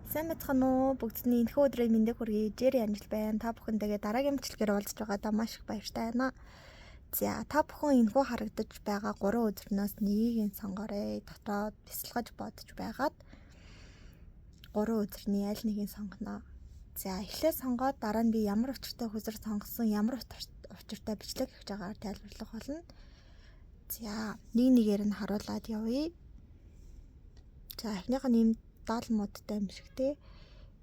Сайн мэцхан уу? Бүгдний энэхүү өдрийн мэндийг хүргэе. Jerry Анжел байна. Та бүхэндээ дараагийн бичлэгээр уулзж байгаадаа маш их баяртай байна. За, та бүхэн энэхүү харагдаж байгаа 3 өдрнөөс нэгийг сонгоорой. Дотроо бясалгаж бодож байгаад 3 өдрний аль нэгийг сонгоно. За, эхлээд сонгоод дараа нь би ямар учиртай хүсэр сонгосон, ямар учиртай бичлэг хийж байгаагаар тайлбарлах болно. За, нэгээр нь харуулад явъя. За, эхнийх нь ийм дал модтай юм шиг те.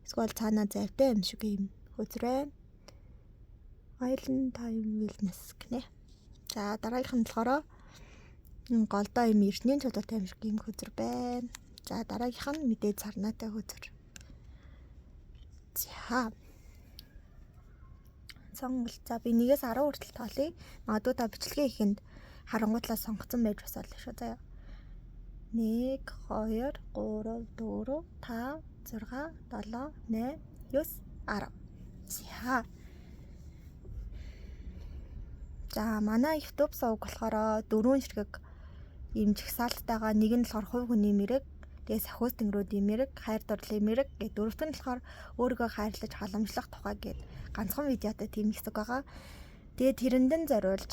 Эсвэл цаанаа завтай юм шиг юм хөзрөө. Island Time Wellness гэнэ. За, дараагийнх нь болохоор голдоо юм эртний чулуутай юм шиг юм хөзөр байна. За, дараагийнх нь мэдээ царнаатай хөзөр. За. Сонголт. За, би 1-ээс 10 хүртэл тоолъё. Магадгүй та бичлэгийн ихэнд харангуутлаа сонгоцсон байж бас болно шүү заяа. 1, 2, 3, 4, 5, 6, 7, 8, 9, 10. За, манай YouTube сувг болохоор 4 ширхэг ийм жагсаалтайгаа нэг нь болохоор хувь хүний мэрэг, тэгээ сахиус тэнгэрүүдийн мэрэг, хайр дурлалын мэрэг гэ дөрөвт нь болохоор өөрийгөө хайрлаж халамжлах тухай гэд ганцхан видеотой тийм хэсэг байгаа. Тэгээ тэрэндэн зориулж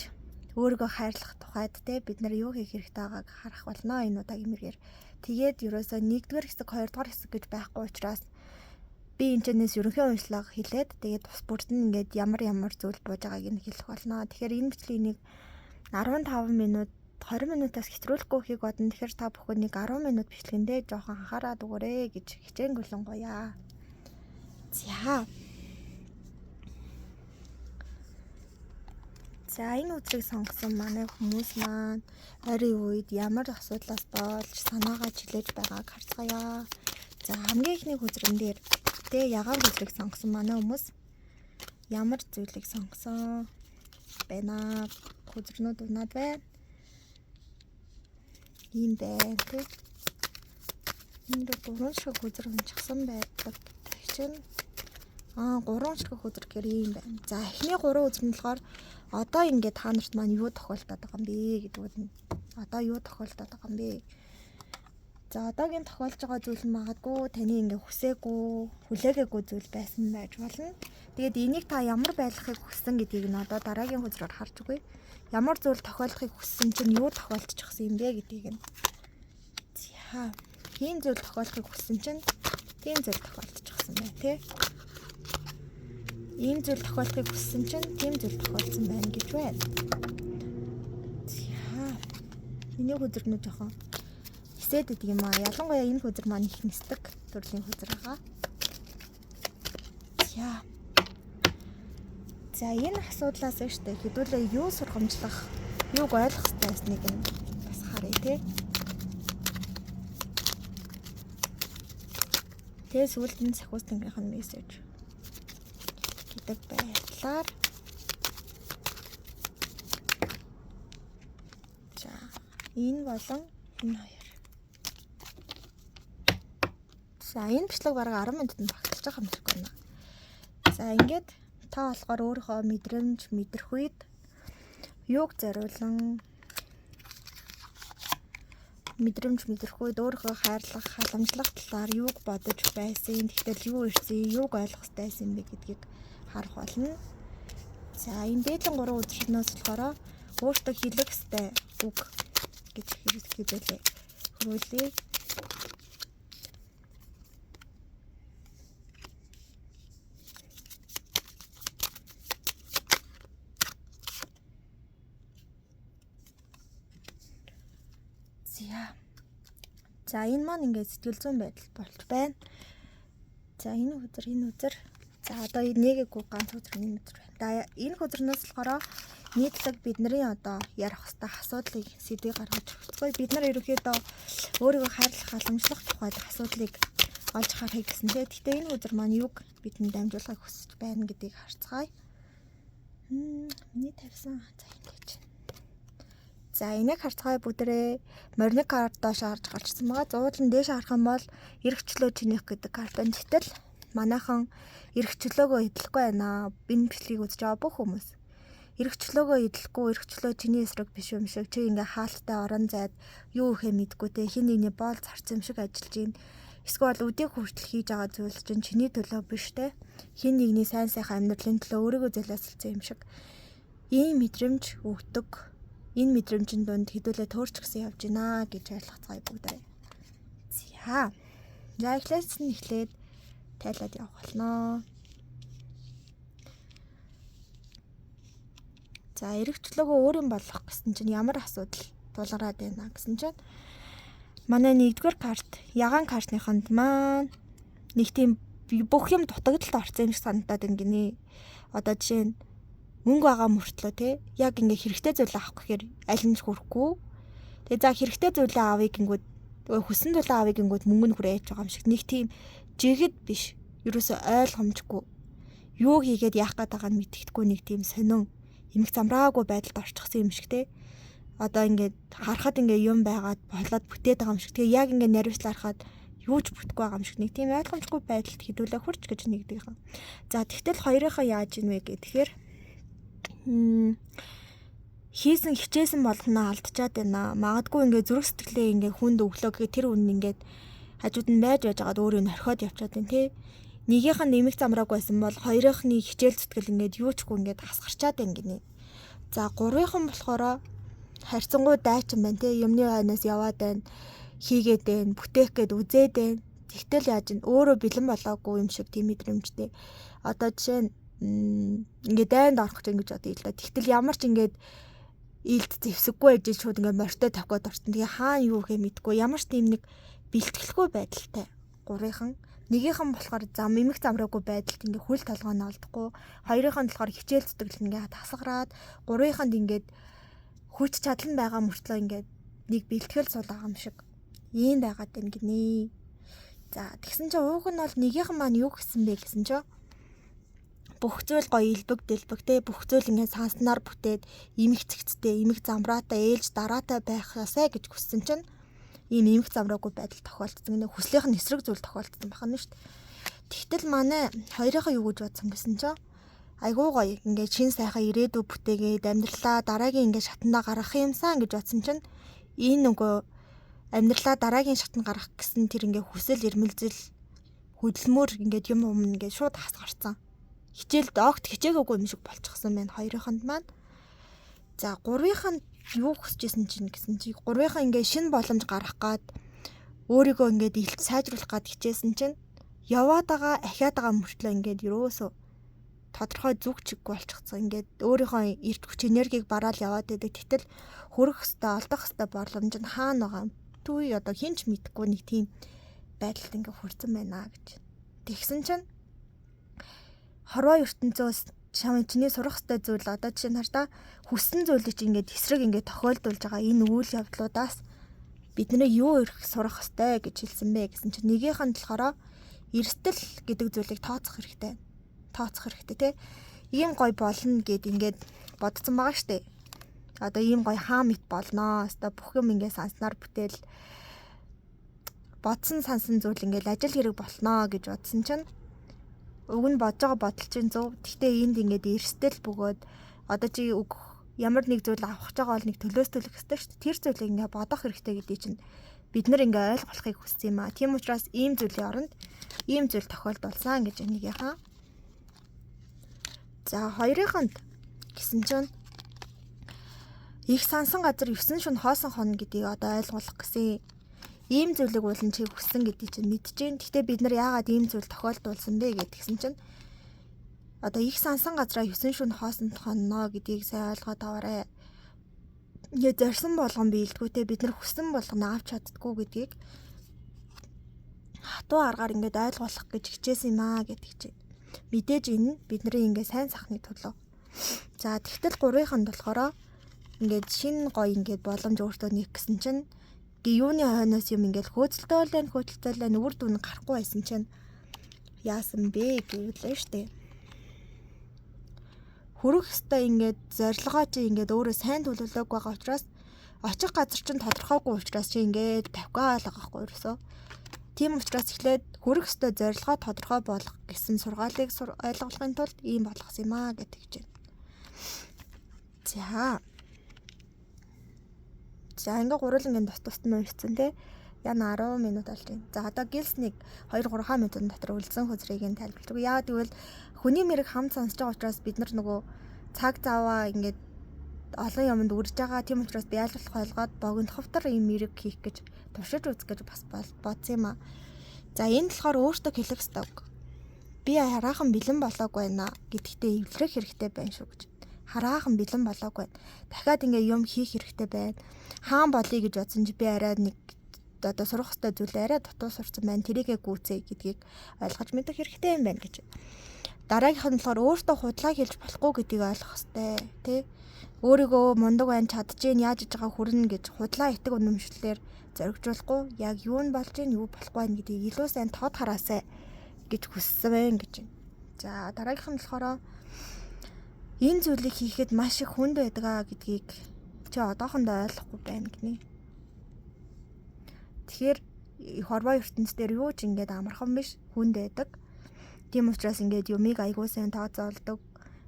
өөрийгөө хайрлах тухайд те бид нар юу хийх хэрэгтэй байгааг харах болно энэ удаагийн мэргээр. Тэгээд ерөөсөө 1-р хэсэг, 2-р хэсэг гэж байхгүй учраас би энэ чэнэс ерөнхий уншлага хэлээд тэгээд бас бүрд нь ингээд ямар зүйл бууж байгааг нь хэлэх болно. Тэгэхээр энэ бичлэгийг 15 минут 20 минутаас хэтрүүлэхгүй хийх бодно. Тэгэхээр та бүхэн 10 минут бичлэгэндээ жоохон анхаараад өгөөрэй гэж хичээнгүлэнгуяа. За, энэ өдрийг сонгосон манай хүмүүс маань ойрын үед ямар асуудлаас болж санаагаа чилээж байгааг харцгаая. За, хамгийн ихний хөзрөн дээр тэ ягаан хөзрийг сонгосон манай хүмүүс ямар зүйлийг сонгосон байна? Хөзрнүүд унаад байна. Ийм байна тэ. Энд 3 шиг хөзөр унчихсан байдаг. Тэгчин 3 шиг хөзөр гэр ийм байна. За, эхний 3 хөзөр нь болохоор одоо ингээд та нарт маань юу тохиолдоод байгаа юм бэ гэдгүүд нь. Одоо юу тохиолдоод байгаа юм бэ? За, одоогийн тохиолж байгаа зүйл нь магадгүй таны ингээд хүлээгээгүй зүйл байсан байж болно. Тэгээд энийг та ямар байлгахыг хүссэн гэдгийг нь одоо дараагийн хөзрөөр харж үгүй. Ямар зүйл тохиолдохыг хүссэн чинь юу тохиолдчихсан юм бэ гэдгийг нь. За, ийм зүйл тохиолдохыг хүссэн чинь тийм зүйл тохиолдчихсан байна тий. Ийм зүйл тохиолдохыг хүссэн чинь тийм зүйл тохиолдсон байна гэж байна. За, миний хөзөрнөө жоохон эсээд идэг юм аа. Ялангуяа энэ хөзөр маань их нисдэг төрлийн хөзөр байгаа. За, энэ асуудлаас штэ хэдүүлээ юу сургамжлах, юуг ойлгох хэрэгтэй байсныг нь бас харъя тий. Тэгээ сүүлд нь сахиус тэнгэрийн мессеж гэдэг байдлаар за энэ болон энэ хоёр. За, энэ бичлэг бараг 10 минутанд багтаж байгаа юм шиг байна. За, ингээд та болохоор өөрийнхөө мэдрэх үед юуг зориулан өөрийгөө хайрлах, халамжлах талаар юуг бодож байсан, тэгтэл юу ирсэн, юуг ойлгох хэрэгтэй байсан бэ гэдгийг харах болно. За, энэ дээдлийн 3 үзэгчнээс болохоор өөртөө хэлэх хэрэгтэй үг гэж хэлэлээ. Хөрвүүлээ. За, энэ маань ингээд сэтгэл зүйн байдал болж байна. За, энэ үзэр. За, одоо нэгээгүү ганц үзэр байна. Энэ хөзөрнөөс болохоор нийтлэг бидний одоо ярих хэвээр асуудлыг сэдвийг гаргаж өгцгөө. Бид нар ерөнхийдөө өөрийгөө хайрлах, халамжлах тухайд асуудлыг олж харахыг гэсэн тийм. Гэхдээ энэ хөзөр маань юг бидэнд дамжуулахыг хүсэж байна гэдгийг харцгаая. Миний тавьсан ингэж. За, энийг харцгаая бүгдээрээ морины карт доош харж гарчсан байгаа. Зуудлан дээш харах юм бол эргчлөө чинийх гэдэг карт байна. Гэтэл манайхан эргчлөөгөө идэлгүй байна. Энэ бичлэгийг үзэж байгаа бүх хүмүүс эргчлөөгөө идэлгүй, эргчлөө чиний эсрэг биш юм шиг чи ингээ хаалттай орон зайд юу ихэ мэдгүй те хин нэгний боол зарц юм шиг ажиллаж гин. Эсвэл өдийг хүртэл хийж байгаа зүйл чинь чиний төлөө биш те. Хин нэгний сайн сайхан амьдралын төлөө өөрийгөө золиослсон юм шиг. Ийм мэдрэмж өгдөг. Энэ мэдрэмжийн дунд хэдүүлээ төөрч гисэн явж гинэ гэж ойлгоцгоё бүгдээ. За. За эхлээд тайлаад явах болно. За эрэх чөлөөгөө өөрийн болгох гэсэн чинь ямар асуудал тулгараад байна гэсэн чинь манай 1-р карт, ягаан картныханд маань нэг тийм бүх юм дутагдалд орсон юм шиг санагдаад байна гинэ. Одоо жишээ нь мөнгө байгаа мөртлөө те яг ингээ хэрэгтэй зүйл авах гэхээр аль нь ч хүрэхгүй. Тэгээ за хэрэгтэй зүйлээ авъя гингүүд хүссэн зүйлээ авъя гингүүд мөнгө нь хүрээж байгаа юм шиг нэг тийм жигэд биш. Ерөөсөө ойлгомжгүй. Юу хийгээд яах гээд байгааг нь мэддэхгүй нэг тийм сонин эмх замраагүй байдалд орчихсон юм шиг те. Одоо ингээд харахад ингээ юм байгаад болоод бүтээд байгаа юм шиг. Тэгээ яг ингээ наривчлаар харахад юу ч бүтэхгүй байгаа юм шиг нэг тийм ойлгомжгүй байдалд хэдүүлээ хурж гэж нэгдэг юм. За тэгтэл хоёрынхаа яаж ийн вэ гэхээр хийсэн хичээсэн болгоноо алдчихад байна. Магадгүй ингээ зүрх сэтгэлээ ингээ хүнд өглөө гэхэд тэр хүн ингээд хажууд нь байж байгаад өөрөө нь орхиод явчихад байна тий. Нэгийнх нь нэмэх замраагүй байсан бол хоёрынхны хичээл зүтгэл ингээд юу чгүй ингээд хасгарчаад байна гинэ. За гурвынхан болохоор харьцангуй дайчин байна те юмны хойноос яваад байна хийгээд байна бүтээх гээд үзээд байна тэгтэл яаж ин өөрөө бэлэн болоогүй юм шиг тийм мэдрэмжтэй одоо жишээ нь ингээд дайнд орох гэж бодъё л да тэгтэл ямар ч ингээд илд зэвсэггүй ээж шууд ингээд морьтой тавхиад орсон тэгээ хаана юу гэхээ мэдгүй ямар ч тийм нэг бэлтгэлгүй байдалтай гурвынхан нэгийнхэн болохоор зам эмэх замраагүй байдалд ингээд хүл толгойн олдохгүй хоёрынхан болохоор хичээл зүтгэл ингээд тасгараад гурвынханд ингээд хүч чадал нь байгаа мөртлөө ингээд нэг бэлтгэл сул байгаа юм шиг ийм байгаад байна гинэ. За тэгсэн чинь ууг нь бол нэгийнхэн маань юу гэсэн бэ гэсэн чинь бүх зүйл гоё илбэг дэлбэгтэй бүх зүйл ингээд санснаар бүтээд имэх цэгцтэй имэх замраатай ээлж дараатай байхаасай гэж хүссэн чинь ийм имэх замраагүй байдал тохиолдсон гинэ хүслийнх нь эсрэг зүйл тохиолдсон байна шүү дээ. Тэгтэл манай хоёрынхаа юу гэж бодсон гэсэн чинь айгуу гоё ингээд чин сайхан ирээдүй бүтээгээд амьдралаа дараагийн ингээд шатндаа гаргах юмсан гэж бодсон чинь энэ нөгөө амьдралаа дараагийн шатнд гаргах гэсэн тэр ингээд хүсэл эрмэлзэл хөдөлмөр ингээд юм ингээд шууд хасгарсан. Хичээлд огт хичээгөөгүй юм шиг болчихсон байна хоёрынханд маань. За гурвынханд юу хүсэжсэн чинь гэсэн чи гурвынхаа ингээд шинэ боломж гаргах гад өөрийгөө ингээд илт сайжруулах гад хичээсэн чинь яваад байгаа ахиад байгаа мөртлөө ингээд ерөөсөө тодорхой зүг чиг болчихсон. Ингээд өөрийнхөө эрт хүч энергийг бараал яваад байдаг. Тэгтэл хөрөх хөстө олдох хөстө боломж нь хаана байгаа юм? Түүй одоо хинч мэдэхгүй нэг тийм байдалд ингээд хүрсэн байна гэж. Тэгсэн чинь хорвоо ертөнцөөс чиний сурах хөстө зүйл одоо жишээ нь хар та хүссэн зүйлийг чи ингээд эсрэг ингээд тохиолдуулж байгаа энэ үйл явдлуудаас бидний юу ирэх сурах хөстө гэж хэлсэн бэ гэсэн чинь нэгийнх нь болохоор эрсдэл гэдэг зүйлийг тооцох хэрэгтэй. Тооцох хэрэгтэй те. Ийм гоё болно гэд ингээд бодсон байгаа штэ. Одоо ийм гоё хаа мэт болноо. Хэвээ бүх юм ингээд санснаар бүтээл бодсон сансан зүйл ингээд ажил хэрэг болноо гэж бодсон чинь уг нь бодож байгаа бодол чинь зөв. Гэхдээ энд ингээд эрсдэл бөгөөд одоо чи ямар нэг зүйл авах гэж байгаа бол нэг төлөөс төлөх хэрэгтэй штэ. Тэр зүйлийг ингээд бодох хэрэгтэй гэдэг чинь бид нар ингээд ойлгохыг хүссэн юм аа. Тийм учраас ийм зүйлийн оронд ийм зүйл тохиолдулсан гэж нэгийнхэн. За хоёрынханд гэсэн чинь их сансан газар 9 шөнө хоосон хон гэдгийг одоо ойлгуулах гэсэн ийм зүйлийг уулын чи хүссэн гэдгийг чинь мэдчихээн. Гэхдээ бид нар яагаад ийм зүйл тохиолдуулсан бэ гэдгсэн чинь одоо их сансан газараа 9 шөнө хоосон хонноо гэдгийг сайн ойлгоод аваарай. Ингээ зорьсон болгон биелдгүүтэй бид нар хүссэн болгоно авч чаддгүй гэдгийг хатуу аргаар ингээд ойлгуулах гэж хичээсэн юм аа гэдэг чинь. Мэдээж энэ бидний ингээ сайн сахны төлөө. За тэгтэл гурвынханд болохоор ингээд шинэ гоё ингээд боломж өөртөө нээх гэсэн чинь юуны хойноос юм ингээд хөөцөлтөөл байна үр дүн гарахгүй байсан чинь яасан бэ гэвэл штэ. Хөрөх өстой ингээд зорилгоо чи ингээд өөрөө сайн төлөвлөг байгаа учраас очих газар чинь тодорхойгүй учраас чи ингээд тавьгаал байгаа хгүй ерөөсөө. Тийм учраас эхлээд хөрөх өстой зорилгоо тодорхой болгох гэсэн сургаалыг ойлгохын тулд ийм болгосон юм аа гэдэг чинь. За ингээд гурвангийн тус тусад нь уншсан те. Яна 10 минут болж байна. За одоо гэлс нэг 2-3 минутын дотор үлдсэн хөзрийг нь тайлбарлаж өгье. Яагаад гэвэл хүний мэрэг хамт сонсож байгаа учраас бид нар нөгөө цаг заваа ингээд олон юмд үрж байгаа. Тийм учраас би аль болох ойлгоод богиноховтор ийм мэрэг хийх гэж туршиж үзэх гэж бас бодсон юм аа. За энэ болохоор өөртөө хэлэх ёстой. Би хараахан бэлэн болоогүй байна гэдэгтээ эвлэрэх хэрэгтэй байна шүү гэж. Хараахан бэлэн болоогүй байна. Дахиад ингээ юм хийх хэрэгтэй байна. Хаан болъё гэж бодсон чи би арай нэг одоо сурах ёстой зүйлээ арай дутуу сурсан байна. Тэрийгэ гүйцээ гэдгийг ойлгож мэдэх хэрэгтэй юм байна гэж. Дараагийнх нь болохоор өөртөө худлаа хэлж болохгүй гэдгийг ойлгох ёстой. Тэ? Өөрийгөө мундаг байна, чадчихээн, яаж иж байгаа хүрнэ гэж худлаа итэг үнэмшлэлээр зоригжуулахгүй яг юу нь болж ийн юу болохгүй байна гэдгийг илүү сайн тод хараасай гэж хүссэн байна гэж. За дараагийнх нь болохоор энэ зүйлийг хийхэд маш их хүнд байдаг гэдгийг чи одоохондоо ойлгохгүй байна гинэ. Тэгэхээр хорвоо ертөнцийн дээр юу ч ингэж амархан биш, хүнд байдаг. Тийм учраас ингэж юмыг айгуу сайн тооцоолдог.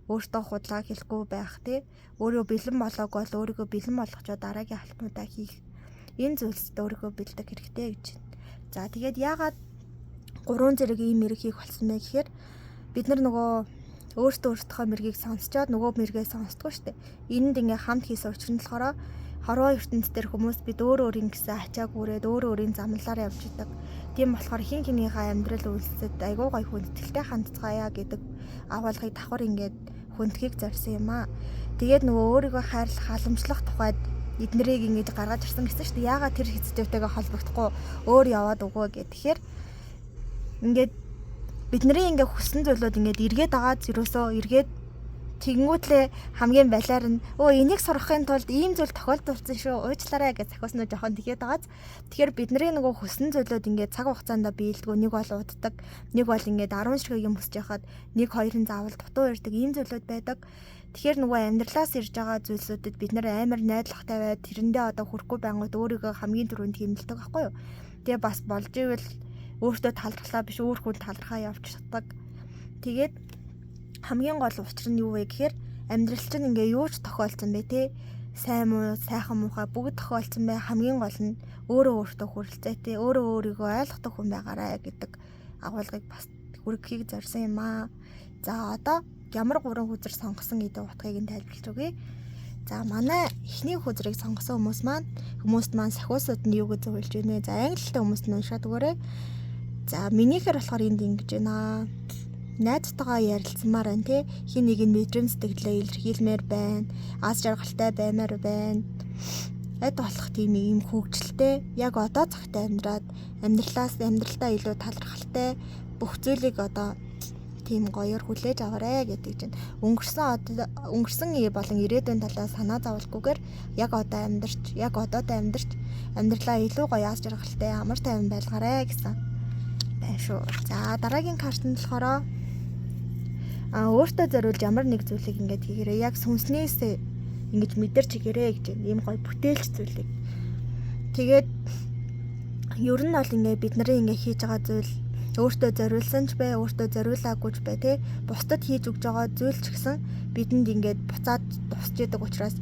Өөртөө худлаа хэлэхгүй байх тий. Өөрийгөө бэлэн болоогүй бол өөрийгөө бэлэн болгочоо дараагийн алтнуудаа хийх. Энэ зүйлсд өөрийгөө бэлдэх хэрэгтэй гэж. За тэгээд яагаад 3 зэрэг ийм мэрэг хийх болсон бэ гэхээр бид нар нөгөө өөртөө мэргийг сонсчоод нөгөө мэргээ сонсдгоо штэ. Энэнд ингээ хамт хийсэн учир нь болохоор хорвоо ертөнцийн дээр хүмүүс бид өөрийн гэсэн ачааг үрээд өөрийн замналаар явж идэг. Тийм болохоор хин хинийхээ амьдрал үйлсэд айгуу гой хүндэтгэлтэй хандцгаая гэдэг агуулгыг давхар ингээд хүндхийг зорьсон юм аа. Тэгээд нөгөө өөрийгөө хайрлах, халамжлах тухайд эднэрийг ингэж гаргаж ирсэн гэсэн шүү дээ. Яагаад тэр хэцүүтэйгээ холбогдохгүй өөр яваад өгөө гэх. Тэгэхээр ингээд бидний ингээ хүссэн зүйлүүд ингээд эргээд агаад юусоо эргээд тэгэнгүүтлээ хамгийн балиар нь энийг сурахын тулд ийм зүйл тохиолдсон шүү. Уучлаарай гэж захиуснаа жоохон тэгээд агаад. Тэгэхээр бидний нөгөө хүссэн зүйлүүд ингээд цаг хугацаанд биелдэггүй, нэг бол уддаг, нэг бол ингээд 10 ширхэг юм хүсэж яхад нэг хоёрын заавал дутуу ирдэг ийм зүйлүүд байдаг. Тэгэхээр нөгөө амьдралаас ирж байгаа зүйлсүүдэд бид нэр амар найдлахтай байд тэрэндээ одоо хүрэхгүй байнгут өөрийгөө хамгийн түрүүнд хэмнэлдэг байхгүй юу. Тэгээ бас болж ивэл өөртөө талархлаа биш өөр хүн талархаа явж чаддаг. Тэгээд хамгийн гол учир нь юу вэ гэхээр амьдрал чинь ингээ юу ч тохиолдсон бэ те. Сайн муу, сайхан муухай бүгд тохиолдсон бай. Хамгийн гол нь өөртөө хүрэлцээтэй, өөрийгөө ойлгох хүн байгаарай гэдэг агуулгыг бас хүргэхийг зорьсон юм аа. За одоо ямар 3 хүзэр сонгосон гэдэг утгыг нь тайлбарлаж өгье. За манай эхний хүзрийг сонгосон хүмүүст маань сахиусууд нь юу гэж зөвлөж байна вэ? За англитай хүмүүст нь уншаад өгөөрэй. За минийхэр болохоор энд ингэж байна. Найзтайгаа ярилцмаар байна те. Хин нэг нь мэдрэмж сэтгэлээ илэрхийлмээр байна. Аз жаргалтай баймаар байна. Эд болох тийм юм хөвгчлээ. Яг одоо цагтаа амьдралдаа илүү талархалтай бүх зүйлийг одоо тийм гоёор хүлээж аваарэ гэдэг чинь өнгөрсөн болон ирээдүйн талаас санаа зовлгүйгээр яг одоотой амьдарч амьдралаа илүү гоё аз жаргалтай амар тайван байлгаарэ гэсэн байна шүү. За дараагийн карт нь болохоор өөртөө зориулж ямар нэг зүйлийг ингээд хийгээрэй. Яг сүнснээс ингэж мэдэрч хийгээрэй гэж ийм гоё бүтээлч зүйлийг. Тэгээд ер нь бол ингээд бид нарын ингээд хийж байгаа зүйл өөртөө зориулсан ч бай, өөртөө зориулаагүй ч бай те. Бусдад хийж өгж байгаа зүйл ч гэсэн бидэнд ингээд буцаад тусч идэг учраас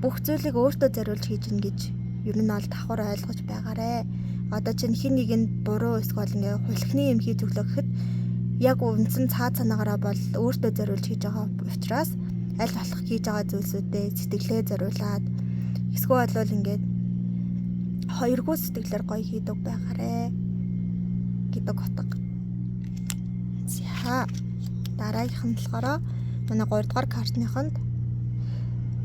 бүх зүйлийг өөртөө зориулж хийж ин гэж ер нь бол давхар ойлгож байгаарэ. Одоо чинь хин нэгэнд буруу эсвэл ингээд хулхны юм хийж өглөө гэхэд яг үндсэн цаад санаагаараа бол өөртөө зориулж хийж байгаа учраас аль болох хийж байгаа зүйлсүүдэд сэтгэлээ зориулаад эсвэл бол ингээд хоёргүй сэтгэлээр гоё хийдэг байгаарэ гэдэг утга. За дараагийнх нь болохоор манай 3 дугаар картныханд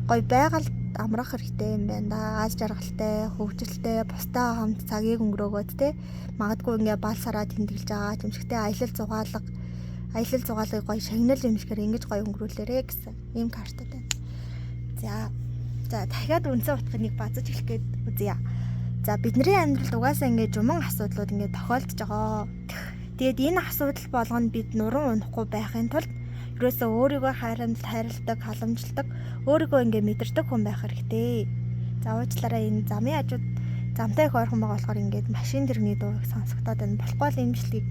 гоё байгаль амрах хэрэгтэй юм байна да. Аз жаргалтай, хөвгөлтэй, бусдаа хамт цагийг өнгөрөөгөөд те. Магадгүй ингээ бал сараа тэмдэглэж байгаа юмшигтэй аялал зугаалгыг гоё шагнал юмшгээр ингэж гоё өнгөрүүлээрэ гэсэн ийм картууд байна. За дахиад үндсэн утгыг нэг базаж хэлэх гээд үзье. За бидний амьдралд угаасаа ингээ жуман асуудлууд ингээ тохиолдож байгаа. Тэгэд энэ асуудал болгонд бид нуран унахгүй байхын тулд ерөөсөө өөрийгөө хайрладаг, халамжладаг, өөрийгөө ингээ мэдэрдэг хүн байх хэрэгтэй. За уучлаарай энэ замын хажууд замтай их ойрхон байгаа болохоор ингээд машин тэрэгний дууг сонсогдоод байна. Болохгүй л имжлэгийг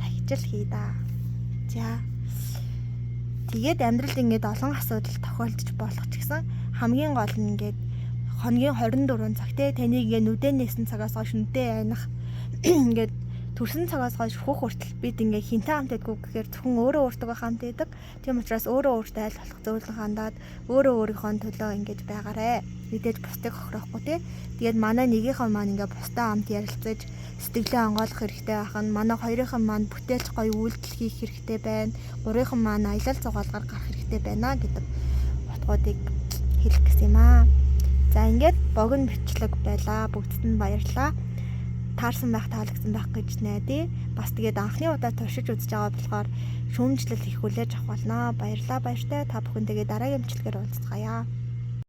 дахижил хий да. За тэгээд амьдралд ингээд олон асуудал тохиолдож болох ч гэсэн хамгийн гол нь ингээд хоногийн 24 цаг те таныг ингээ нүдэн нээсэн цагаас хойш нүдэн айнах ингээд төрсөн цагаас хойш хөх хүртэл бид ингээ хинтээ хамт байдгүй гэхээр зөвхөн өөрөө өөртөө хамт байдаг. Тийм учраас өөрөө өөртөө аль болох зөөлөн хандаад өөрөө өөрийнхөө төлөө ингэж байгаарэ. Мэдээж бусдыг хохирохгүй те. Тэгээд манай нэгийнхэн маань ингээ бусдаа хамт ярилцаж сэтгэлээ онгойлгох хэрэгтэй байх нь манай хоёрынхан маань бүтээлч гоё үйлдэл хийх хэрэгтэй байна. Гурынхан маань аялал зугаалгаар гарах хэрэгтэй байна гэдэг утгуудыг хэлэх гэсэн юм аа. За ингээд богино бичлэг байлаа. Бүгдд нь баярлалаа. Таарсан байх, таалагдсан байх гэж найдаа. Бас тэгээд анхны удаа туршиж үзэж байгаа болохоор шүүмжлэл их хүлээж авах болно. Баярлалаа баяртай. Та бүхэн тэгээд дараагийн бичлэгээр уулзцгаая.